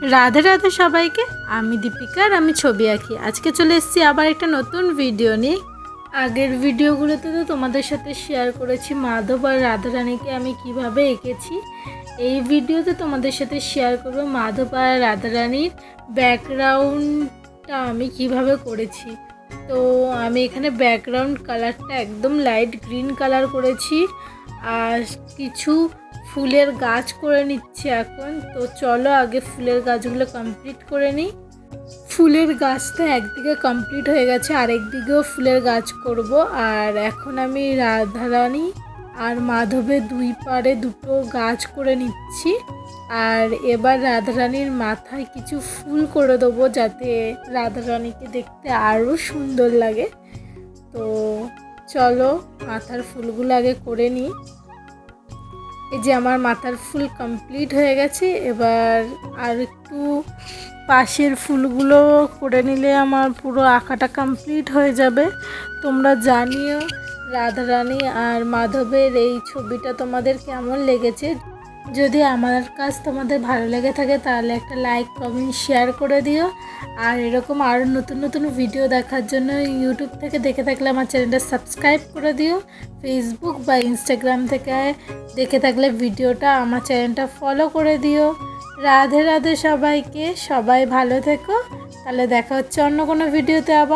রাধে রাধে সবাইকে। আমি দীপিকা আর আমি ছবি আঁকি। আজকে চলে এসেছি আবার একটা নতুন ভিডিও নিয়ে। আগের ভিডিওগুলোতে তো তোমাদের সাথে শেয়ার করেছি মাধব আর রাধারানীকে আমি কিভাবে এঁকেছি। এই ভিডিওতে তোমাদের সাথে শেয়ার করব মাধব আর রাধারানীর ব্যাকগ্রাউন্ডটা আমি কিভাবে করেছি। তো আমি এখানে ব্যাকগ্রাউন্ড কালারটা একদম লাইট গ্রিন কালার করেছি আর কিছু ফুলের গাছ করে নিচ্ছি এখন। তো চলো আগে ফুলের গাছগুলো কমপ্লিট করে নিই। ফুলের গাছটা একদিকে কমপ্লিট হয়ে গেছে, আরেকদিকেও ফুলের গাছ করব। আর এখন আমি রাধারানী আর মাধবের দুই পাড়ে দুটো গাছ করে নিচ্ছি। আর এবার রাধারানীর মাথায় কিছু ফুল করে দেবো যাতে রাধারানীকে দেখতে আরও সুন্দর লাগে। তো চলো মাথার ফুলগুলো আগে করে নিই। এই যে আমার মাথার ফুল কমপ্লিট হয়ে গেছে। এবার আর একটু পাশের ফুলগুলো করে নিলে আমার পুরো আঁকাটা কমপ্লিট হয়ে যাবে। তোমরা জানিও রাধারানী আর মাধবের এই ছবিটা তোমাদের কেমন লেগেছে। যদি আমার কাজ তোমাদের ভালো লেগে থাকে তাহলে একটা লাইক কমেন্ট শেয়ার করে দিও। আর এরকম আরও নতুন নতুন ভিডিও দেখার জন্য ইউটিউব থেকে দেখে থাকলে আমার চ্যানেলটা সাবস্ক্রাইব করে দিও। ফেসবুক বা ইনস্টাগ্রাম থেকে দেখে থাকলে ভিডিওটা আমার চ্যানেলটা ফলো করে দিও। রাধে রাধে সবাইকে, সবাই ভালো থেকো। তাহলে দেখা হচ্ছে অন্য কোনো ভিডিওতে আবার।